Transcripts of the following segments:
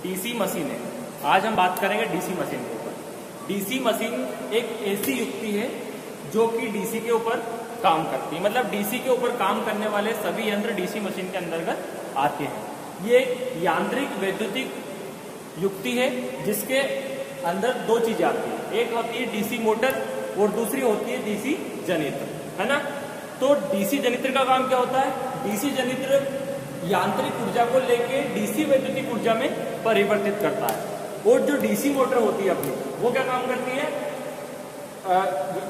DC machine है। आज हम बात करेंगे डीसी मशीन के ऊपर। डीसी मशीन एक ऐसी युक्ति है जो कि डीसी के ऊपर काम करती है, मतलब डीसी के ऊपर काम करने वाले सभी यंत्र डीसी मशीन के अंतर्गत आते हैं। ये यांत्रिक वैद्युतिक युक्ति है जिसके अंदर दो चीजें आती है, एक होती है डीसी मोटर और दूसरी होती है डीसी जनित्र, है ना। तो डीसी जनित्र का काम क्या होता है? डीसी जनित्र यांत्रिक ऊर्जा को लेके डीसी वैद्युतिक ऊर्जा में परिवर्तित करता है। और जो डीसी मोटर होती है अपनी, वो क्या काम करती है?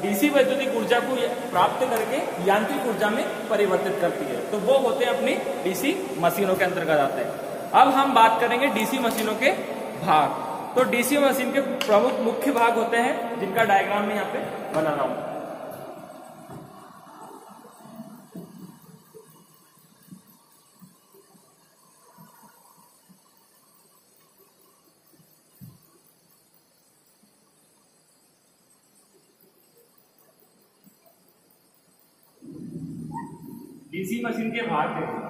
डीसी वैद्युतिक ऊर्जा को प्राप्त करके यांत्रिक ऊर्जा में परिवर्तित करती है। तो वो होते हैं अपनी डीसी मशीनों के अंतर्गत आते हैं। अब हम बात करेंगे डीसी मशीनों के भाग। तो डीसी मशीन के प्रमुख मुख्य भाग होते हैं जिनका डायग्राम मैं यहाँ पे बना रहा हूं। डीसी मशीन के भाग देखो।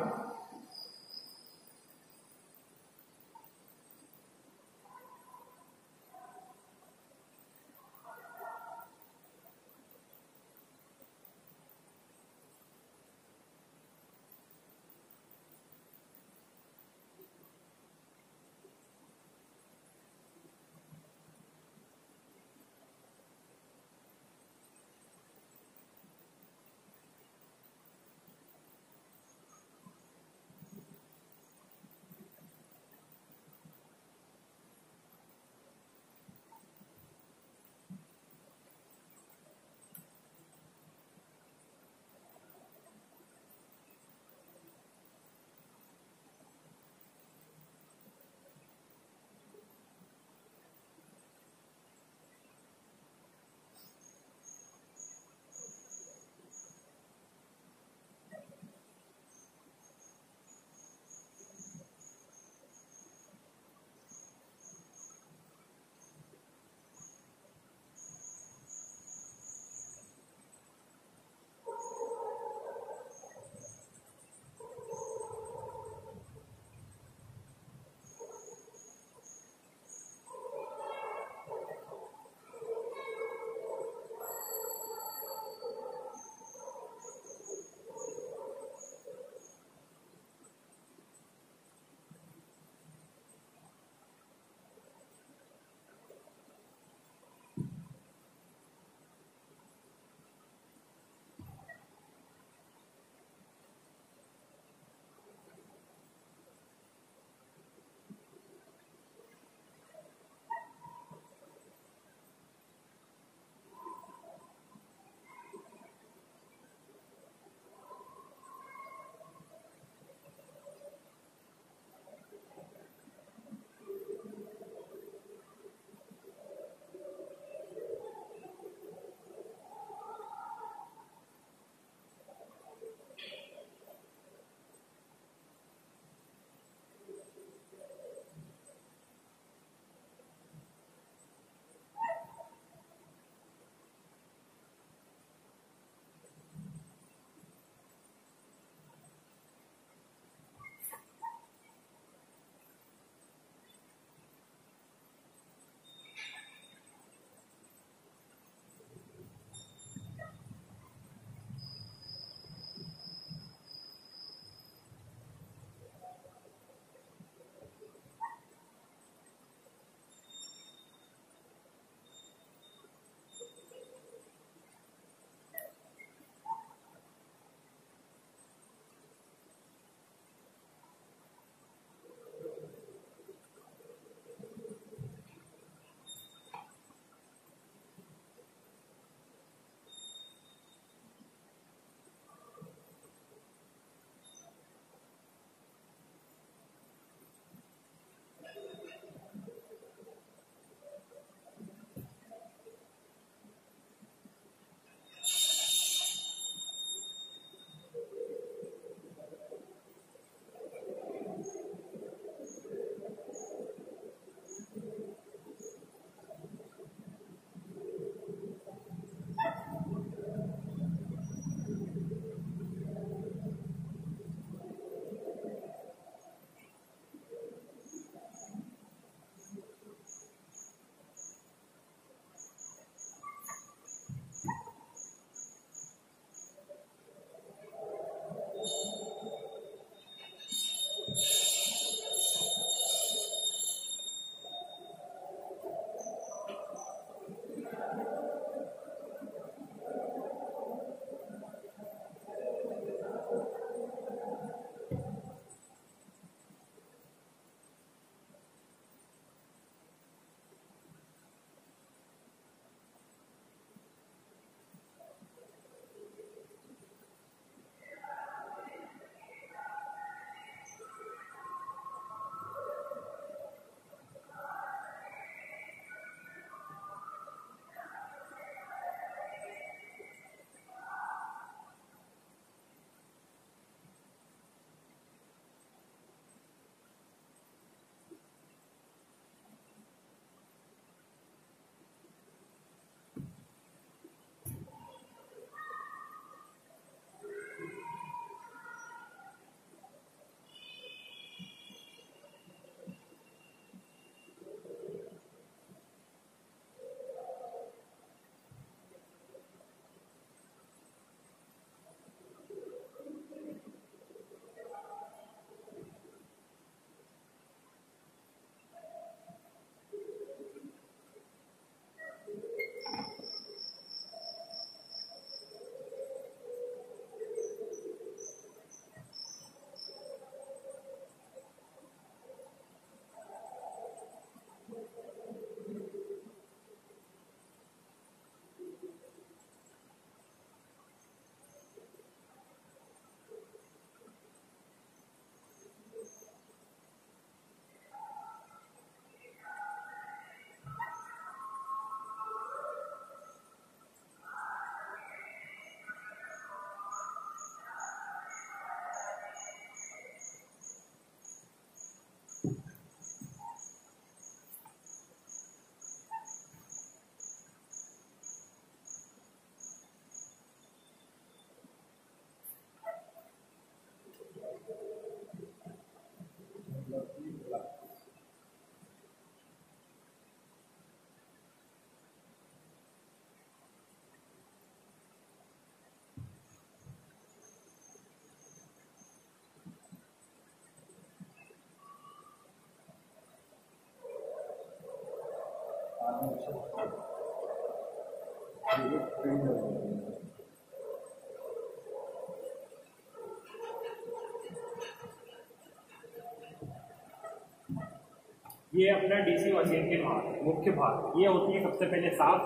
ये अपना डीसी मशीन के मुख्य भाग, ये होती है सबसे पहले साफ,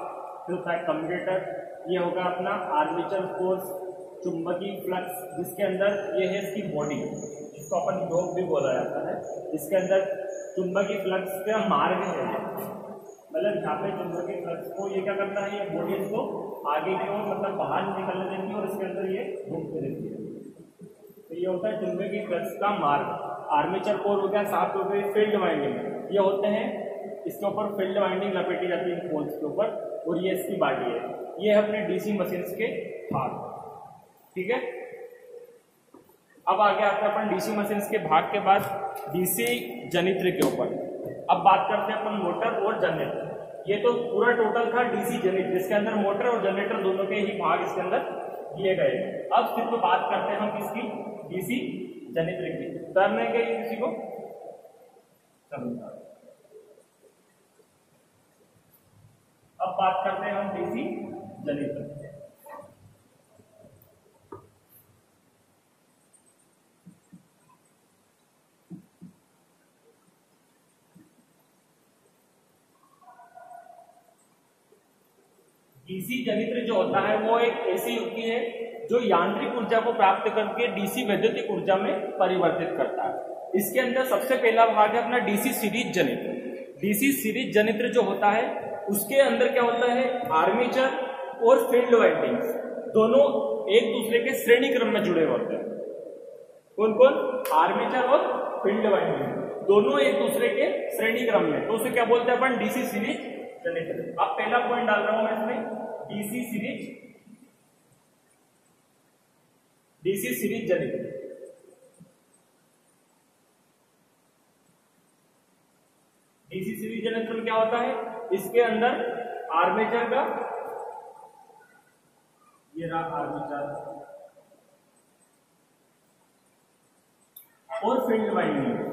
फिर होता है कम्यूटेटर, ये होगा अपना आर्मेचर फोर्स, चुंबकीय फ्लक्स, जिसके अंदर ये है इसकी बॉडी, जिसको अपन रोक भी बोला जाता है। इसके अंदर चुंबकीय फ्लक्स का मार्ग है, मतलब यहाँ पे चुंबकीय फ्लक्स को ये क्या करता है, ये बॉडी इसको आगे की ओर मतलब बाहर निकलने देती है और इसके अंदर ये घूमते रहती है। तो ये होता है चुंबकीय फ्लक्स का मार्ग। आर्मेचर कोर हो गया, साफ हो गई फील्ड वाइंडिंग, ये होते हैं, इसके ऊपर फील्ड वाइंडिंग लपेटी जाती है पोल्स के ऊपर, और ये इसकी बॉडी है। ये है अपने डीसी मशीन्स के भाग, ठीक है। अब आगे आते हैं अपन डीसी मशीन्स के भाग के बाद डीसी जनित्र के ऊपर। अब बात करते हैं अपन मोटर और जनरेटर। ये तो पूरा टोटल था डीसी जनित्र, जिसके अंदर मोटर और जनरेटर दोनों के ही भाग इसके अंदर दिए गए। अब सिर्फ बात करते हैं हम किसकी, डीसी जनित्र की। करने के किसी को अब बात करते हैं हम डीसी जनित्र। डीसी जनित्र जो होता है वो एक ऐसी युक्ति है जो यांत्रिक ऊर्जा को प्राप्त करके डीसी वैद्युतिक ऊर्जा में परिवर्तित करता है। इसके अंदर सबसे पहला भाग है अपना डीसी सीरीज जनित्र। डीसी सीरीज जनित्र जो होता है उसके अंदर क्या होता है, आर्मेचर और फील्ड वाइंडिंग्स दोनों एक दूसरे के श्रेणी क्रम में जुड़े होते हैं। कौन कौन, आर्मेचर और फील्ड वाइंडिंग दोनों एक दूसरे के श्रेणी क्रम में, तो उसे क्या बोलते हैं अपन, डीसी सीरीज जनित्र। अब पहला पॉइंट डाल रहा हूं मैं इसमें, डीसी सीरीज जनित्र। डीसी सीरीज जनित्र में क्या होता है, इसके अंदर आर्मेचर का, ये रहा आर्मेचर और फील्ड वाइंडिंग,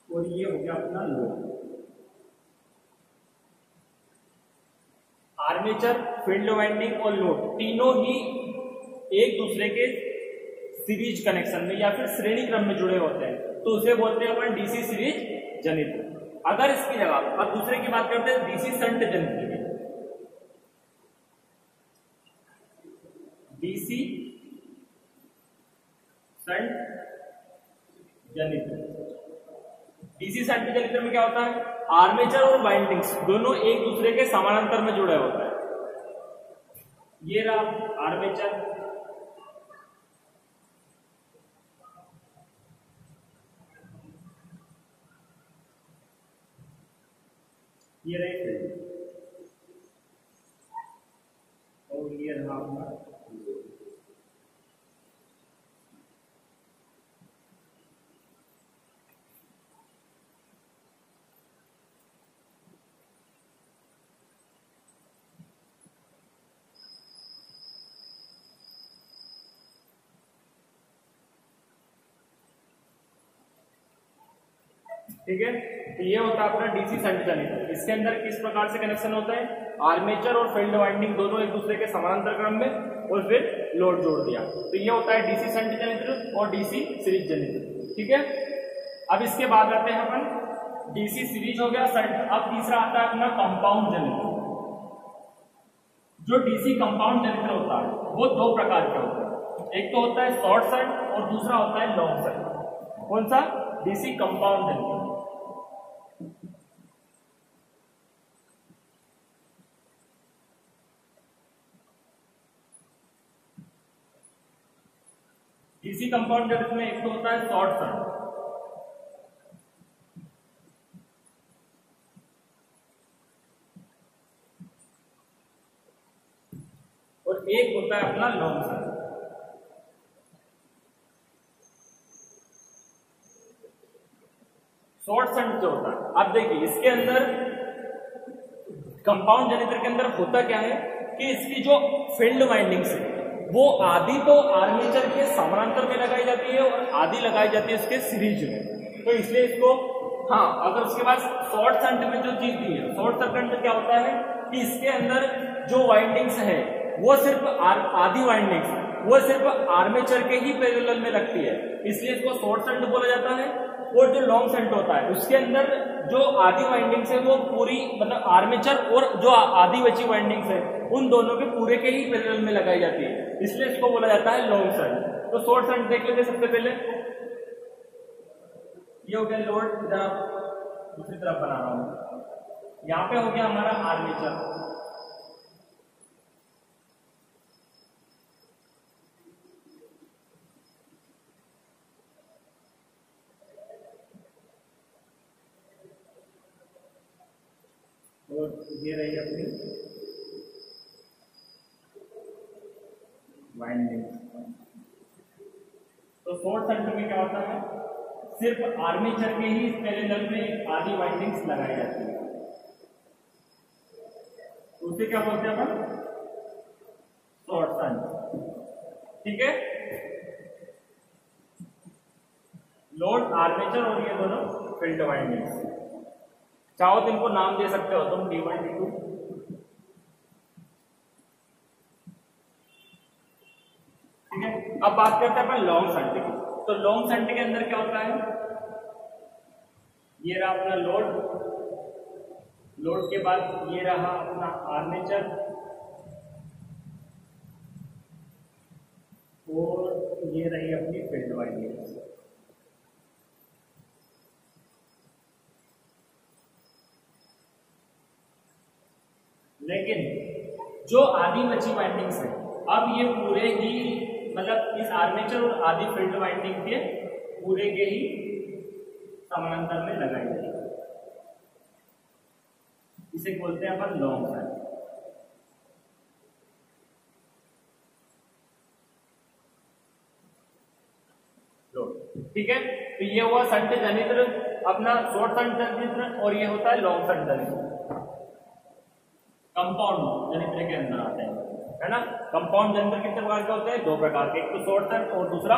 और ये हो गया अपना लोड। आर्मेचर, फील्ड वाइंडिंग और लोड तीनों ही एक दूसरे के सीरीज कनेक्शन में या फिर श्रेणी क्रम में जुड़े होते हैं, तो उसे बोलते हैं अपन डीसी सीरीज जनित्र। अगर इसकी जगह अब दूसरे की बात करते हैं, डीसी शंट जनित्र की। डीसी शंट जनित्र, डीसी शंट जनित्र में क्या होता है, आर्मेचर और वाइंडिंग्स दोनों एक दूसरे के समानांतर में जुड़े होते हैं। ये रहा आर्मेचर, ये रहे फील्ड, और ये रहा अपना ठीक है। तो ये होता है अपना डीसी शंट जनित्र। इसके अंदर किस प्रकार से कनेक्शन होता है, आर्मेचर और फील्ड वाइंडिंग दोनों एक दूसरे के समानांतर क्रम में, और फिर लोड जोड़ दिया। तो ये होता है डीसी शंट जनित्र और डीसी सीरीज जनित्र, ठीक है। अब इसके बाद आते हैं अपन, डीसी सीरीज हो गया, शंट। अब तीसरा आता है अपना कंपाउंड जनित्र। जो डीसी कंपाउंड जनित्र होता है वो दो प्रकार के होते हैं, एक तो होता है शॉर्ट शंट और दूसरा होता है लॉन्ग शंट। कौन सा, डीसी कंपाउंड जनित्र। डीसी कंपाउंड जनित्र में एक तो होता है शॉर्ट शंट और एक होता है अपना लॉन्ग शंट। शॉर्ट शंट जो होता है, आप देखिए इसके अंदर कंपाउंड जनित्र के अंदर होता क्या है कि इसकी जो फील्ड वाइंडिंग्स है वो आधी तो आर्मेचर के समानांतर में लगाई जाती है और आधी लगाई जाती है इसके सीरीज में। तो इसलिए इसको, हाँ, अगर उसके पास शॉर्ट सर्किट में जो चीज दी है, शॉर्ट सर्किट में क्या होता है कि इसके अंदर जो वाइंडिंग्स है वो सिर्फ आधी वाइंडिंग्स वो सिर्फ आर्मेचर के ही पैरेलल में लगती है, इसलिए इसको शॉर्ट शंट बोला जाता है। और जो लॉन्ग शंट होता है उसके अंदर जो आधी वाइंडिंग्स है वो पूरी, मतलब आर्मेचर और जो आधी बची वाइंडिंग्स है उन दोनों के पूरे के ही पैरेलल में लगाई जाती है, इसलिए इसको बोला जाता है लॉन्ग शंट। तो शॉर्ट शंट देख लेते सबसे पहले। ये हो गया लोड, इधर दूसरी तरफ बना रहा हूं। यहां पे हो गया हमारा आर्मेचर, और ये रही अपनी वाइंडिंग। तो शॉर्ट सर्किट में क्या होता है, सिर्फ आर्मेचर के ही पैरेलल में आधी वाइंडिंग्स लगाई जाती है, उसे क्या बोलते हैं अपन, शॉर्ट सर्किट। ठीक है, लोड, आर्मेचर और ये दोनों फील्ड वाइंडिंग्स। चाहो तो इनको नाम दे सकते हो तुम, D1 D2। ठीक है, अब बात करते हैं अपन लॉन्ग शंट की। तो लॉन्ग शंट के अंदर क्या होता है, ये रहा अपना लोड, लोड के बाद ये रहा अपना आर्मेचर और ये रही अपनी फील्ड वाइंडिंग। लेकिन जो आधी बची वाइंडिंग्स है, अब ये पूरे ही, मतलब इस आर्मेचर और आधी फील्ड वाइंडिंग के पूरे के ही समानांतर में लगाई जाएगी, इसे बोलते हैं अपन लॉन्ग शंट। ठीक है, तो ये हुआ शंट जनित्र, अपना शॉर्ट शंट जनित्र, और ये होता है लॉन्ग शंट जनित्र। कंपाउंड जनित्र के अंदर आते हैं, है ना। कंपाउंड जनित्र कितने प्रकार के होते हैं, दो प्रकार के, एक तो शॉर्ट शंट और दूसरा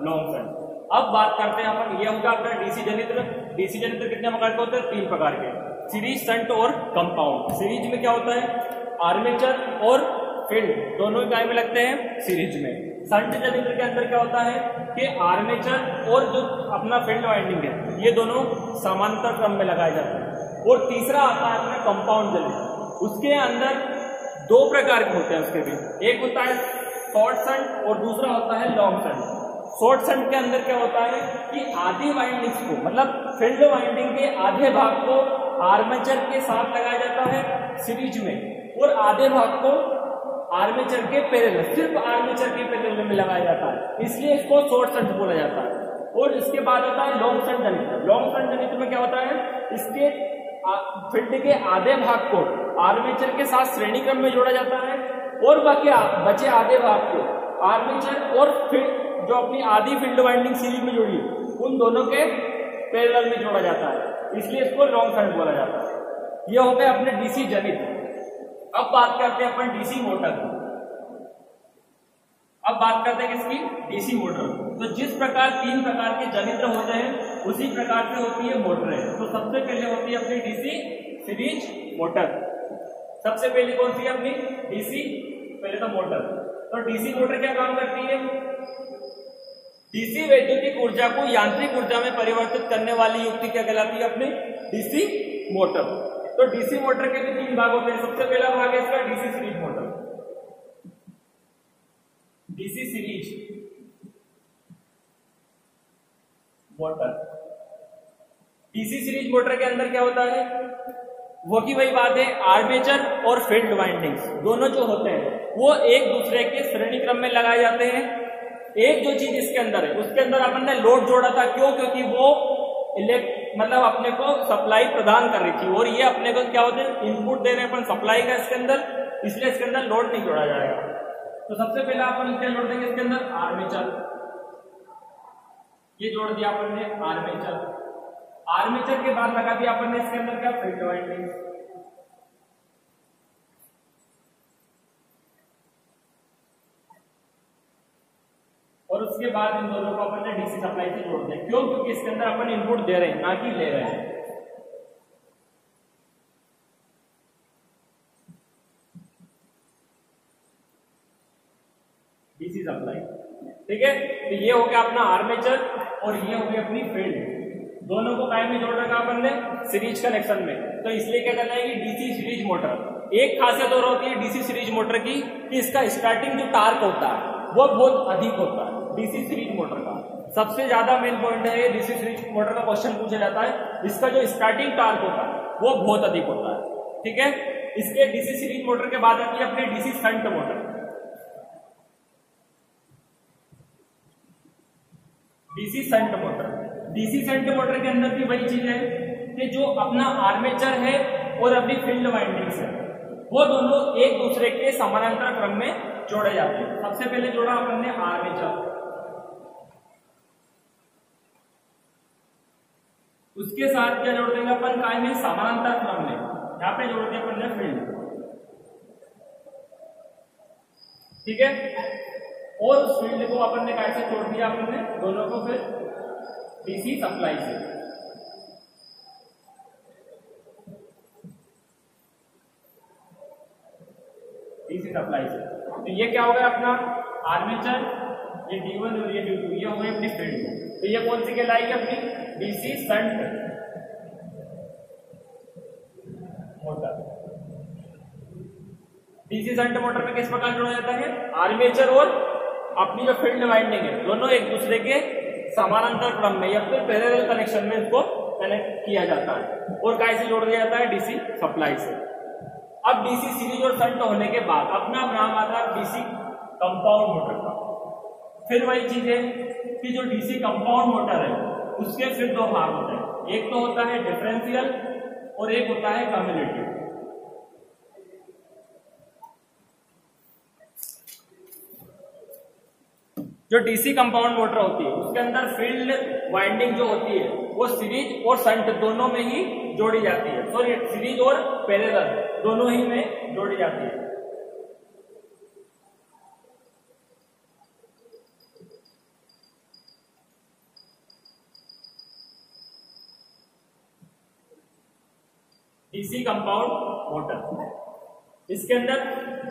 लॉन्ग शंट। अब बात करते हैं अपन, ये होगा अपना डीसी जनित्र। डीसी जनित्र कितने प्रकार के होते हैं, तीन प्रकार के, सीरीज, शंट और कंपाउंड। सीरीज में क्या होता है, आर्मेचर और फील्ड दोनों इकाई में लगते हैं सीरीज में। शंट जनित्र के अंदर क्या होता है कि आर्मेचर और जो अपना फील्ड वाइंडिंग है ये दोनों समांतर क्रम में लगाए जाते हैं। और तीसरा आता है अपना कंपाउंड जनित्र, उसके अंदर दो प्रकार के होते हैं उसके भी, एक होता है शॉर्ट शंट और दूसरा होता है लॉन्ग शंट। शॉर्ट शंट के अंदर क्या होता है कि आधी वाइंडिंग्स को, मतलब फील्ड वाइंडिंग के आधे भाग को आर्मेचर के साथ लगाया जाता है सीरीज में, और आधे भाग को आर्मेचर के पैरेलल, सिर्फ आर्मेचर के पैरेलल में लगाया जाता है, इसलिए इसको शॉर्ट शंट बोला जाता है। और इसके बाद होता है लॉन्ग शंट जनित्र। लॉन्ग शंट जनित्र में क्या होता है, इसके फील्ड के आधे भाग को आर्मेचर के साथ श्रेणी क्रम में जोड़ा जाता है, और बाकी बचे आधे भाग को आर्मेचर और जो अपनी आधी फील्ड वाइंडिंग सीरीज में जोड़ी उन दोनों के पैरेलल में जोड़ा जाता है, इसलिए इसको लॉन्ग शंट बोला जाता है। ये हो गए अपने डीसी जनित्र। अब बात करते हैं अपन डीसी मोटर। अब बात करते हैं किसकी, डीसी मोटर। तो जिस प्रकार तीन प्रकार के जनित्र होते हैं उसी प्रकार से होती है मोटरें। तो सबसे पहले होती है अपनी डीसी सीरीज मोटर। सबसे पहले कौन सी है अपनी डीसी, पहले तो मोटर। तो डीसी मोटर क्या काम करती है, डीसी वैद्युतिक ऊर्जा को यांत्रिक ऊर्जा में परिवर्तित करने वाली युक्ति क्या कहलाती है, अपनी डीसी मोटर। तो डीसी मोटर के भी तीन भाग होते हैं। सबसे पहला भाग है इसका DC series motor. DC series motor, DC series motor के अंदर क्या होता है, वो की वही बात है, आर्मेचर और फील्ड वाइंडिंग्स दोनों जो होते हैं वो एक दूसरे के श्रेणी क्रम में लगाए जाते हैं। एक जो चीज इसके अंदर है उसके अंदर अपन ने लोड जोड़ा था, क्यों, क्योंकि वो मतलब अपने को सप्लाई प्रदान कर रही थी, और ये अपने को क्या होते हैं, इनपुट दे रहे हैं अपन सप्लाई का इसके अंदर, इसलिए इसके अंदर लोड नहीं जोड़ा जाएगा। तो सबसे पहले अपन क्या जोड़ देंगे इसके अंदर, आर्मेचर। ये जोड़ दिया अपन ने आर्मेचर। आर्मेचर के बाद लगा दिया अपन ने इसके अंदर क्या, फील्ड वाइंडिंग। और उसके बाद इन दोनों को अपन ने डीसी सप्लाई से जोड़ दिया। क्यों? क्योंकि इसके अंदर अपन इनपुट दे रहे हैं ना कि ले रहे हैं। डीसी सप्लाई, ठीक है। तो ये हो गया अपना आर्मेचर और ये हो गई अपनी फील्ड। दोनों को काय में जोड़ रखा अपन ने? सीरीज कनेक्शन में। तो इसलिए क्या करना है कि डीसी सीरीज मोटर। एक खासियत और होती है डीसी सीरीज मोटर की कि इसका स्टार्टिंग जो टार्क होता है वो बहुत अधिक होता है डीसी सीरीज मोटर का। सबसे ज्यादा मेन पॉइंट है ये डीसी सीरीज मोटर का क्वेश्चन पूछा जाता है, इसका जो स्टार्टिंग टार्क होता है वो बहुत अधिक होता है, ठीक है। इसके डीसी सीरीज मोटर के बाद आती है अपनी DC shunt motor. DC shunt motor, DC shunt motor के अंदर भी वही चीज है कि जो अपना आर्मेचर है और अपनी फील्ड वाइंडिंग्स है वो दोनों एक दूसरे के समानांतर क्रम में जोड़े जाते हैं। सबसे पहले जोड़ा अपन ने आर्मेचर, उसके साथ क्या जोड़ देंगे अपन काय में? समानांतर क्रम में। यहां पे जोड़ दिया अपन ने फील्ड, ठीक है। और उस फील्ड को अपन ने कैसे जोड़ दिया? अपन ने दोनों को फिर डीसी सप्लाई से। डीसी सप्लाई से तो ये क्या हो गया अपना आर्मेचर, ये D1 और ये D2, ये हो गई अपनी फील्ड। तो ये कौन सी कहलाएगी? अपनी DC shunt motor. DC shunt motor में किस प्रकार जोड़ा जाता है? आर्मेचर और अपनी जो फील्ड वाइंडिंग है दोनों एक दूसरे के समानांतर क्रम में या फिर पैरेलल कनेक्शन में इसको कनेक्ट किया जाता है। और कैसे जोड़ दिया जाता है? डीसी सप्लाई से। अब डीसी सीरीज और शंट होने के बाद अपना नाम आता है डीसी कंपाउंड मोटर का। फिर वही चीज है कि जो डीसी कंपाउंड मोटर है उसके फिर दो भाग होते हैं, एक तो होता है डिफरेंशियल और एक होता है कम्युलेटिव। जो डीसी कंपाउंड मोटर होती है उसके अंदर फील्ड वाइंडिंग जो होती है वो सीरीज और शंट दोनों में ही जोड़ी जाती है, सॉरी सीरीज और पैरेलल दोनों ही में जोड़ी जाती है। डीसी कंपाउंड मोटर, इसके अंदर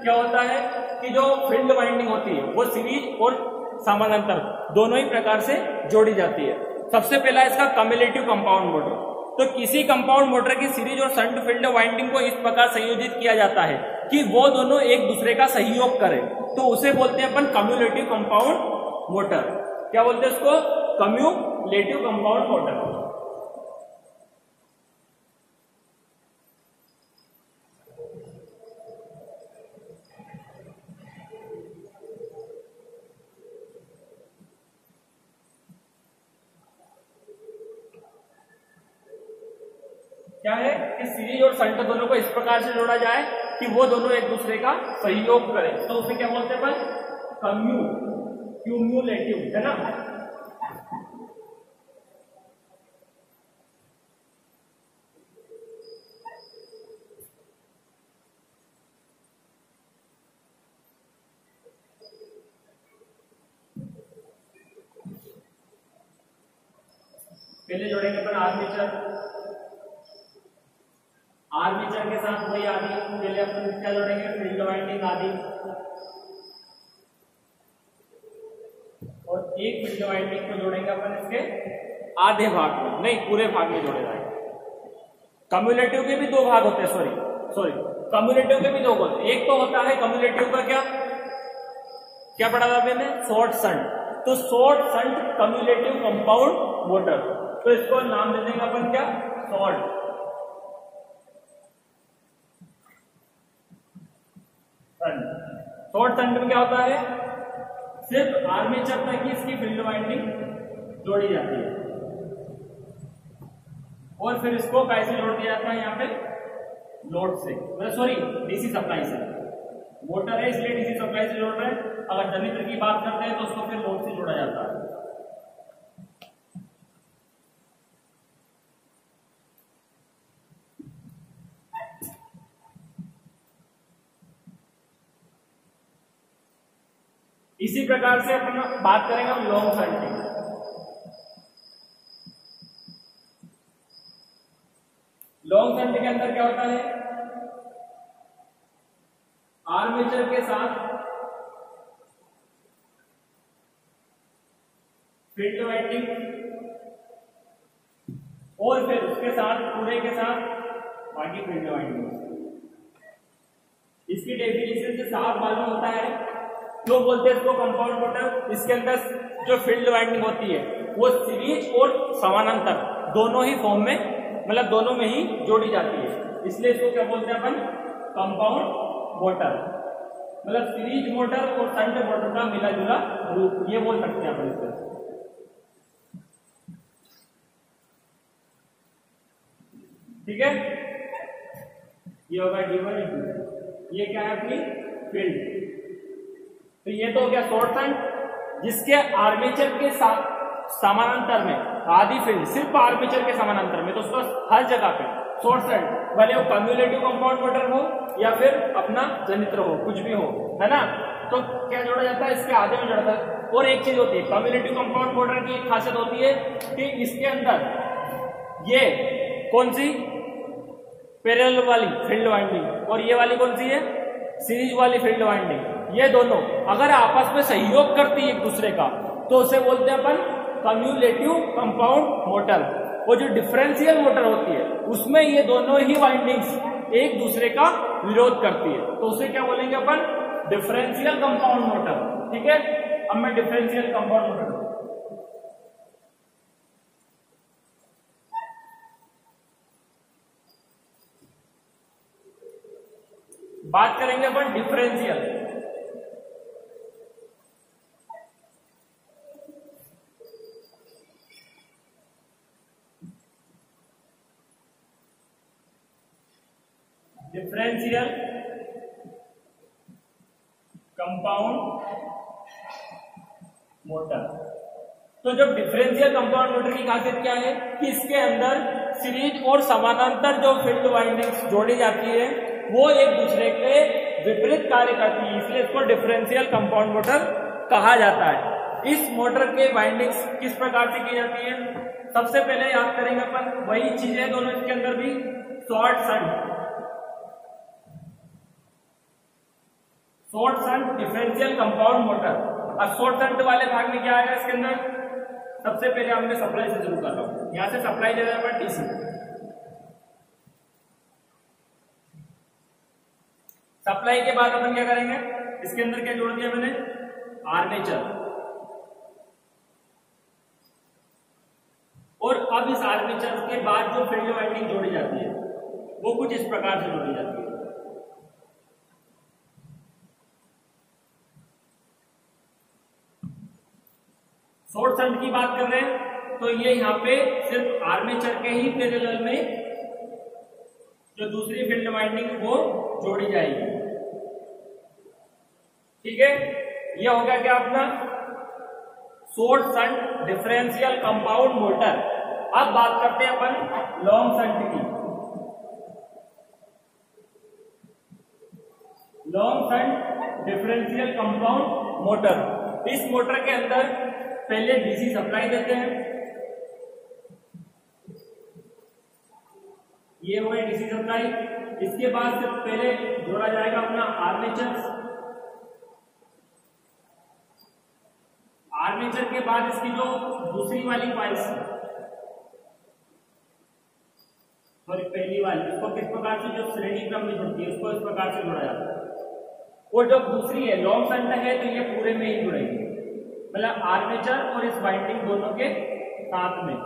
क्या होता है कि जो फील्ड वाइंडिंग होती है वो सीरीज और समानांतर दोनों ही प्रकार से जोड़ी जाती है। सबसे पहला इसका कम्युलेटिव कंपाउंड मोटर। तो किसी कंपाउंड मोटर की सीरीज और शंट फील्ड वाइंडिंग को इस प्रकार संयोजित किया जाता है कि वो दोनों एक दूसरे का सहयोग करें, तो उसे बोलते हैं अपन कम्युलेटिव कंपाउंड मोटर। क्या बोलते हैं उसको? Cumulative compound motor. क्या है कि सीरीज और शंट दोनों को इस प्रकार से जोड़ा जाए कि वो दोनों एक दूसरे का सहयोग करें, तो उसे क्या बोलते हैं अपन? क्यूम्युलेटिव, है ना। पहले जोड़ेंगे अपन आर्मेचर, आर्मेचर के साथ वही आदि पहले अपन क्या जोड़ेंगे? फील्ड वाइंडिंग आदि, और एक फील्ड वाइंडिंग को जोड़ेंगे अपन इसके आधे भाग में, नहीं पूरे भाग में जोड़े जाएंगे। कम्युलेटिव के भी दो भाग होते हैं, सॉरी कम्युलेटिव के भी दो होते हैं। एक तो होता है कम्युलेटिव का क्या पढ़ा था मैंने? Short shunt. तो short shunt cumulative compound motor, तो इसको नाम दे देंगे अपन क्या? Short shunt. शॉर्ट शंट में क्या होता है? सिर्फ आर्मेचर तक ही इसकी फील्ड वाइंडिंग जोड़ी जाती है और फिर इसको कैसे जोड़ दिया जाता है? यहाँ पे लोड से, सॉरी डीसी सप्लाई से। मोटर है इसलिए डीसी सप्लाई से जोड़ रहे हैं। अगर जनरेटर की बात करते हैं तो उसको फिर लोड से जोड़ा जाता है। इसी प्रकार से अपन बात करेंगे हम लॉन्ग शंट की। लॉन्ग शंट के अंदर क्या होता है, आर्मेचर के साथ फील्ड वाइंडिंग और फिर उसके साथ पूरे के साथ बाकी फील्ड वाइंडिंग। इसकी डेफिनेशन से साफ मालूम होता है, क्यों बोलते हैं इसको कंपाउंड मोटर। इसके अंदर जो फील्ड वाइंडिंग होती है वो सीरीज और समानांतर दोनों ही फॉर्म में, मतलब दोनों में ही जोड़ी जाती है, इसलिए इसको क्या बोलते हैं अपन, कंपाउंड मोटर। मतलब सीरीज मोटर और शंट मोटर का मिला जुला रूप, ये बोल सकते हैं अपन इसको। ठीक है, ये होगा D1 ये क्या है अपनी फील्ड। तो ये तो हो गया शॉर्ट शंट, जिसके आर्मेचर के साथ समानांतर में आधी फील्ड, सिर्फ आर्मेचर के समानांतर में, तो उसको हर जगह पे शॉर्ट शंट, भले वो कम्युलेटिव कंपाउंड मोटर हो या फिर अपना जनित्र हो, कुछ भी हो, है ना। तो क्या जोड़ा जाता है, इसके आधे में जोड़ता है। और एक चीज होती है कम्युलेटिव कंपाउंड मोटर की, एक खासियत होती है कि इसके अंदर ये कौन सी, पैरेलल वाली फील्ड वाइंडिंग, और ये वाली कौन सी है, सीरीज वाली फील्ड वाइंडिंग। ये दोनों अगर आपस में सहयोग करती है एक दूसरे का, तो उसे बोलते हैं अपन कम्युलेटिव कंपाउंड मोटर। वो जो डिफरेंशियल मोटर होती है उसमें ये दोनों ही वाइंडिंग्स एक दूसरे का विरोध करती है, तो उसे क्या बोलेंगे अपन, डिफरेंशियल कंपाउंड मोटर। ठीक है, अब मैं डिफरेंशियल कंपाउंड मोटर बात करेंगे अपन डिफरेंशियल। Differential compound motor. तो जब डिफरेंशियल कंपाउंड मोटर की खासियत क्या है कि इसके अंदर सीरीज और समानांतर जो फील्ड वाइंडिंग्स जोड़ी जाती है वो एक दूसरे के विपरीत कार्य करती है, इसलिए इसको डिफरेंशियल कंपाउंड मोटर कहा जाता है। इस मोटर के वाइंडिंग्स किस प्रकार से की जाती है, सबसे पहले याद करेंगे अपन वही चीजें दोनों इसके अंदर भी, short shunt, short shunt differential compound motor. अब शॉर्ट शंट वाले भाग में क्या आएगा इसके अंदर, सबसे पहले हमने सप्लाई से शुरू कर रहा हूं, यहां से सप्लाई दे रहे हैं डीसी। सप्लाई के बाद अपन क्या करेंगे, इसके अंदर क्या जोड़ दिया मैंने, आर्मेचर। और अब इस आर्मेचर के बाद जो फील्ड वाइंडिंग जोड़ी जाती है वो कुछ इस प्रकार से जोड़ी जाती है। शॉर्ट शंट की बात कर रहे हैं तो ये यहां पे सिर्फ आर्मेचर के ही पैरेलल में जो दूसरी फील्ड वाइंडिंग वो जोड़ी जाएगी। ठीक है, ये हो गया क्या अपना short shunt differential compound motor. अब बात करते हैं अपन लॉन्ग शंट की। Long shunt differential compound motor, इस मोटर के अंदर पहले डीसी सप्लाई देते हैं, ये हो गई डीसी सप्लाई। इसके बाद से पहले जोड़ा जाएगा अपना आर्मेचर, आर्मेचर के बाद इसकी जो दूसरी वाली पाइल्स, सॉरी पहली वाली, इसको किस प्रकार से जो श्रेणी क्रम में जुड़ती है उसको इस प्रकार से जोड़ा जाता है। और जब दूसरी है लॉन्ग शंट है तो ये पूरे में ही जुड़ेगी, मतलब आर्मेचर और इस वाइंडिंग दोनों के साथ में,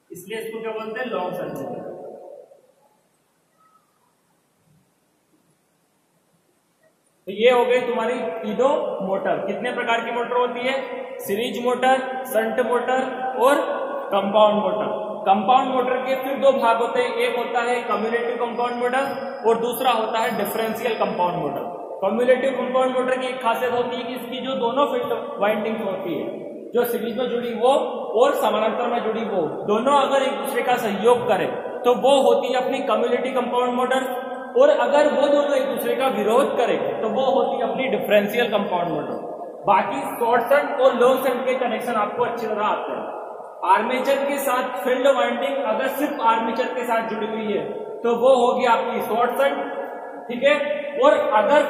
इसलिए इसको क्या बोलते हैं, लॉन्ग शंट। तो ये हो गई तुम्हारी तीनों मोटर। कितने प्रकार की मोटर होती है, सीरीज मोटर, शंट मोटर और कंपाउंड मोटर। कंपाउंड मोटर के फिर दो भाग होते हैं, एक होता है कम्युलेटिव कंपाउंड मोटर और दूसरा होता है differential compound motor. Cumulative compound motor की एक खासियत होती है कि इसकी जो दोनों फील्ड वाइंडिंग होती है, जो सीरीज में जुड़ी वो और समानांतर में जुड़ी वो, दोनों अगर एक दूसरे का सहयोग करे तो वो होती है अपनी कम्युलेटिव कंपाउंड मोटर। और अगर वो दोनों एक दूसरे का विरोध करें तो वो होती है अपनी डिफरेंशियल कंपाउंड मोटर। बाकी शॉर्ट शंट और लॉन्ग शंट के कनेक्शन आपको अच्छी तरह आते हैं। आर्मेचर के साथ फील्ड वाइंडिंग अगर सिर्फ आर्मेचर के साथ जुड़ी हुई है तो वो होगी आपकी शॉर्ट शंट, ठीक है। और अगर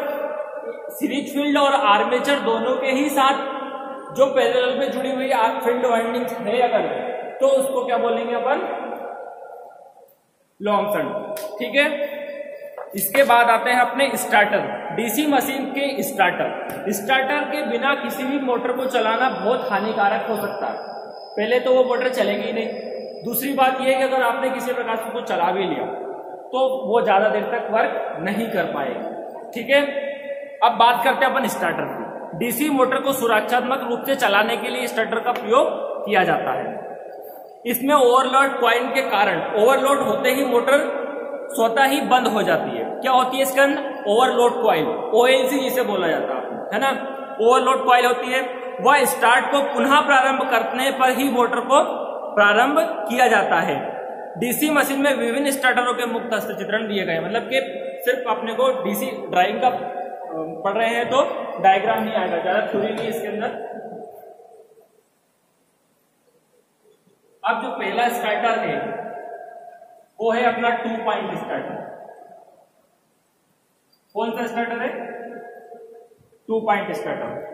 सीरीज फील्ड और आर्मेचर दोनों के ही साथ जो पैरेलल में जुड़ी हुई फील्ड वाइंडिंग है अगर, तो उसको क्या बोलेंगे अपन, लॉन्ग शंट, ठीक है। इसके बाद आते हैं अपने स्टार्टर, डीसी मशीन के स्टार्टर। स्टार्टर के बिना किसी भी मोटर को चलाना बहुत हानिकारक हो सकता है। पहले तो वो मोटर चलेगी ही नहीं, दूसरी बात यह है कि अगर आपने किसी प्रकार से उसको चला भी लिया तो वो ज्यादा देर तक वर्क नहीं कर पाएगा, ठीक है। अब बात करते हैं अपन स्टार्टर की। डीसी मोटर को सुरक्षात्मक रूप से चलाने के लिए स्टार्टर का प्रयोग किया जाता है। इसमें ओवरलोड कॉइल के कारण ओवरलोड होते ही मोटर स्वतः ही बंद हो जाती है। क्या होती है इसके अंदर, ओवरलोड कॉइल, ओएलसी जिसे बोला जाता है ना, ओवरलोड कॉइल होती है। वह स्टार्ट को पुनः प्रारंभ करने पर ही मोटर को प्रारंभ किया जाता है। डीसी मशीन में विभिन्न स्टार्टरों के मुक्त हस्त चित्रण दिए गए, मतलब कि सिर्फ अपने को डीसी ड्राइंग का पढ़ रहे हैं तो डायग्राम नहीं आएगा, ज्यादा थ्योरी नहीं इसके अंदर। अब जो पहला स्टार्टर है वो है अपना 2 पॉइंट स्टार्टर। कौन सा स्टार्टर है, 2 point starter.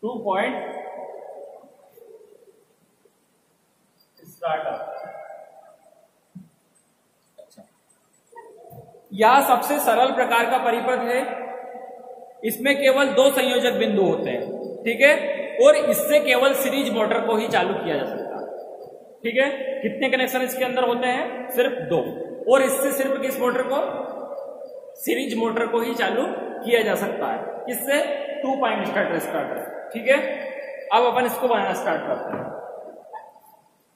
Two point starter. यह सबसे सरल प्रकार का परिपथ है। इसमें केवल 2 संयोजक बिंदु होते हैं, ठीक है, और इससे केवल सीरीज मोटर को ही चालू किया जा सकता है, ठीक है। कितने कनेक्शन इसके अंदर होते हैं, सिर्फ 2, और इससे सिर्फ किस मोटर को, सीरीज मोटर को ही चालू किया जा सकता है। किससे, 2 पॉइंट स्टार्टर, ठीक है। अब अपन इसको बनाना स्टार्ट करते हैं।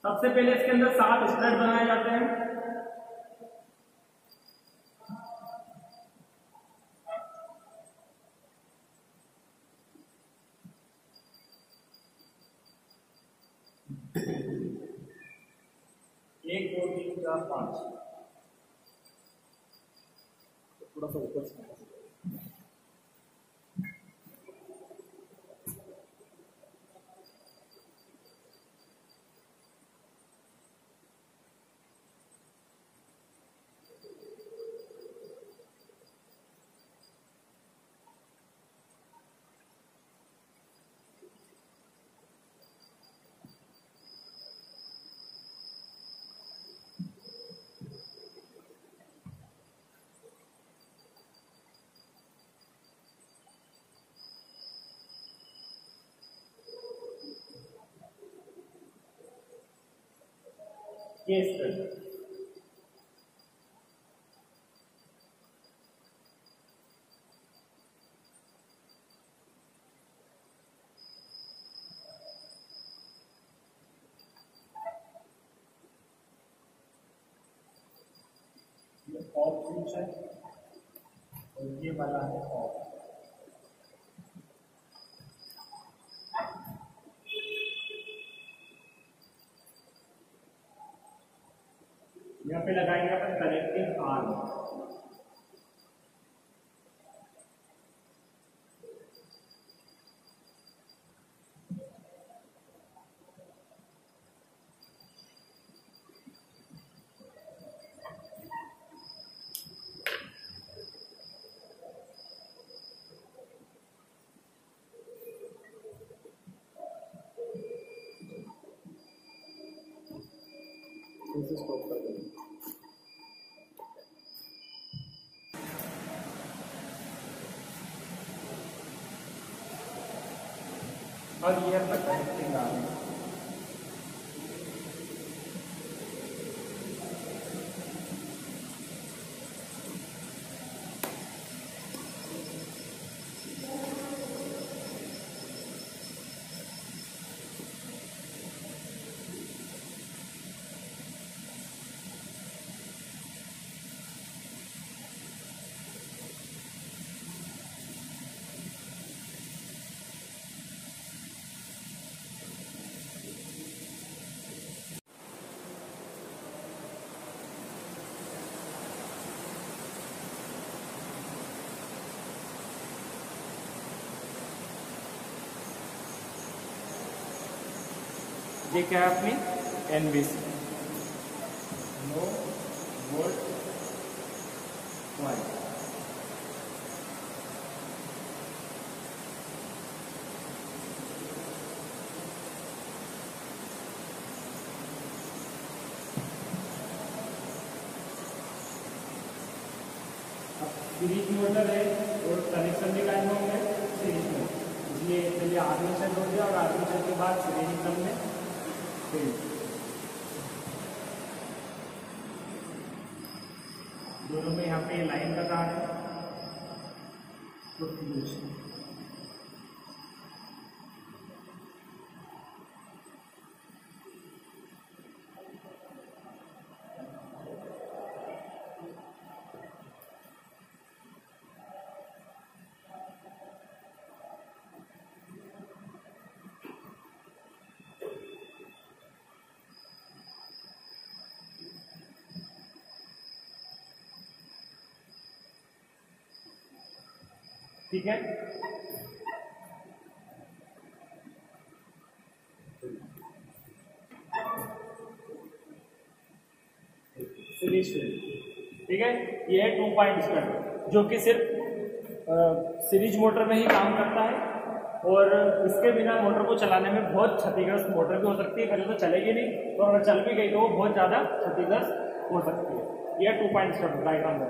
सबसे पहले इसके अंदर 7 स्टड बनाए जाते हैं। एक, 2, 3, 4, 5, थोड़ा सा ऊपर से ये स्टड। ये ऑफ स्विच है और ये वाला है ऑफ। यहाँ पे लगाएंगे अपन कनेक्टिंग आर्म। स्टॉप कर देंगे। और ये अपना कनेक्टिंग आर्म। ये क्या है अपनी NVC, no volt coil. Series motor है और कनेक्शन भी कायम होंगे सीरीज में, इसलिए पहले आर्मेचर जोड़ दिया और आर्मेचर के बाद सीरीज एकदम में सीरीज, दोनों में यहाँ पे लाइन का तार है तो फ्यूज। ठीक है, सीरीज फील्ड। ठीक है, ये है 2 पॉइंट स्टड जो कि सिर्फ सीरीज मोटर में ही काम करता है और इसके बिना मोटर को चलाने में बहुत क्षतिग्रस्त मोटर भी हो सकती है। पहले तो चलेगी नहीं, तो अगर चल भी गई तो वो बहुत ज़्यादा क्षतिग्रस्त हो सकती है। यह 2 पॉइंट स्टड डायग्राम है।